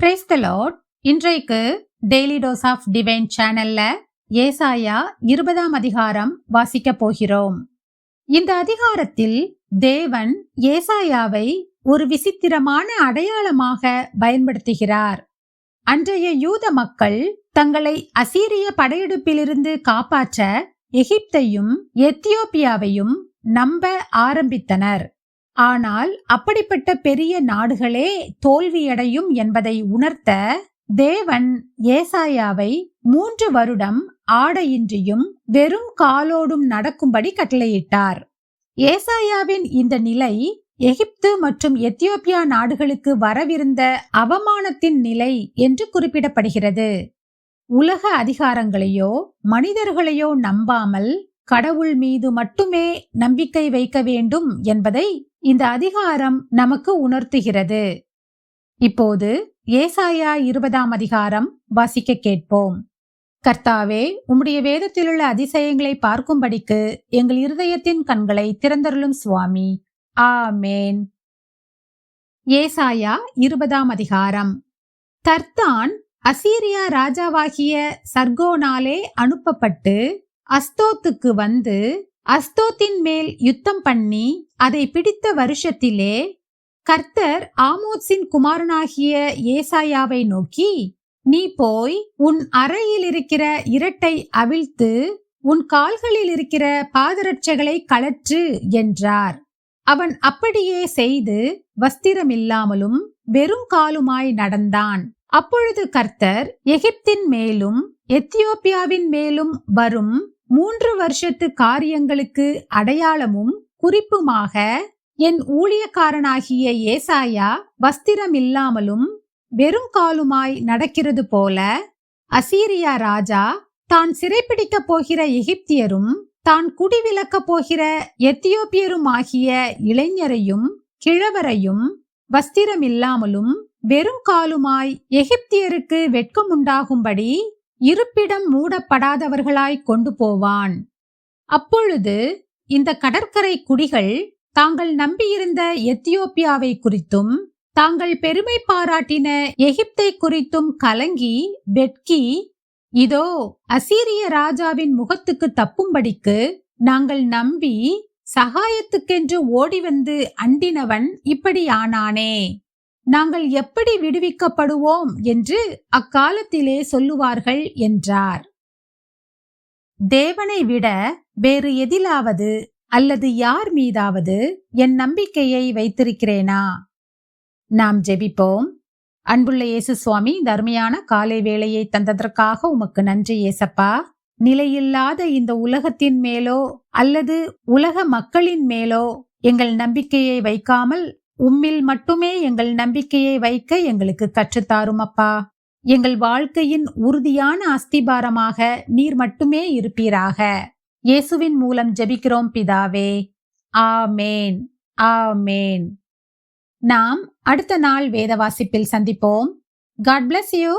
Praise the Lord. இன்றைக்கு daily dose of divine சேனல்ல ஏசாயா 20ஆம் அதிகாரம் வாசிக்க போகிறோம். இந்த அதிகாரத்தில் தேவன் ஏசாயாவை ஒரு விசித்திரமான அடையாளமாக பயன்படுத்துகிறார். அன்றைய யூத மக்கள் தங்களை அசீரிய படையெடுப்பிலிருந்து காப்பாற்ற எகிப்தையும் எத்தியோப்பியாவையும் நம்ப ஆரம்பித்தனர். ஆனால் அப்படிப்பட்ட பெரிய நாடுகளே தோல்வியடையும் என்பதை உணர்த்த தேவன் ஏசாயாவை 3 வருடம் ஆடையின்றியும் வெறும் காலோடும் நடக்கும்படி கட்டளையிட்டார். ஏசாயாவின் இந்த நிலை எகிப்து மற்றும் எத்தியோப்பியா நாடுகளுக்கு வரவிருந்த அவமானத்தின் நிலை என்று குறிப்பிடப்படுகிறது. உலக அதிகாரங்களையோ மனிதர்களையோ நம்பாமல் கடவுள் மீது மட்டுமே நம்பிக்கை வைக்க வேண்டும் என்பதை இந்த அதிகாரம் நமக்கு உணர்த்துகிறது. இப்போது ஏசாயா 20ஆம் அதிகாரம் வாசிக்க கேட்போம். கர்த்தாவே, உம்முடைய வேதத்திலுள்ள அதிசயங்களை பார்க்கும்படிக்கு எங்கள் இருதயத்தின் கண்களை திறந்தருளும் சுவாமி. ஆமேன். ஏசாயா 20ஆம் அதிகாரம். தர்தான் அசீரியா ராஜாவாகிய சர்கோனாலே அனுப்பப்பட்டு அஸ்தோத்துக்கு வந்து அஸ்தோத்தின் மேல் யுத்தம் பண்ணி அதை பிடித்த வருஷத்திலே கர்த்தர் ஆமோத்சின் குமாரனாகிய ஏசாயாவை நோக்கி, நீ போய் உன் அறையில் இருக்கிற இரட்டை அவிழ்த்து உன் கால்களில் இருக்கிற பாதரட்சைகளை கழற்று என்றார். அவன் அப்படியே செய்து வஸ்திரமில்லாமலும் வெறும் காலுமாய் நடந்தான். அப்பொழுது கர்த்தர் எகிப்தின் மேலும் எத்தியோப்பியாவின் மேலும் வரும் 3 வருஷத்து காரியங்களுக்கு அடையாளமும் குறிப்புமாக என் ஊழியக்காரனாகிய ஏசாயா வஸ்திரமில்லாமலும் வெறும் காலுமாய் நடக்கிறது போல அசீரியா ராஜா தான் சிறைப்பிடிக்க போகிற எகிப்தியரும் தான் குடிவிலக்க போகிற எத்தியோப்பியரும் ஆகிய இளைஞரையும் கிழவரையும் வஸ்திரமில்லாமலும் வெறும் காலுமாய் எகிப்தியருக்கு வெட்கமுண்டாகும்படி இருப்பிடம் மூடப்படாதவர்களாய் கொண்டு போவான். அப்பொழுது இந்த கடற்கரை குடிகள் தாங்கள் நம்பியிருந்த எத்தியோப்பியாவை குறித்தும் தாங்கள் பெருமை பாராட்டின எகிப்தை குறித்தும் கலங்கி வெட்கி, இதோ அசீரிய ராஜாவின் முகத்துக்கு தப்பும்படிக்கு நாங்கள் நம்பி சகாயத்துக்கென்று ஓடிவந்து அண்டினவன் இப்படி ஆனானே, நாங்கள் எப்படி விடுவிக்கப்படுவோம் என்று அக்காலத்திலே சொல்லுவார்கள் என்றார். தேவனை விட வேறு எதிலாவது அல்லது யார் மீதாவது என் நம்பிக்கையை வைத்திருக்கிறேனா? நாம் ஜெபிப்போம். அன்புள்ள இயேசு சுவாமி, தர்மையான காலை வேளையை தந்ததற்காக உமக்கு நன்றி ஏசப்பா. நிலையில்லாத இந்த உலகத்தின் மேலோ அல்லது உலக மக்களின் மேலோ எங்கள் நம்பிக்கையை வைக்காமல் உம்மில் மட்டுமே எங்கள் நம்பிக்கையை வைக்க எங்களுக்கு கற்றுத்தாரும் அப்பா. எங்கள் வாழ்க்கையின் உறுதியான அஸ்திபாரமாக நீர் மட்டுமே இருப்பீராக. இயேசுவின் மூலம் ஜெபிக்கிறோம் பிதாவே. ஆமேன், ஆமேன். நாம் அடுத்த நாள் வேத வாசிப்பில் சந்திப்போம். God bless you.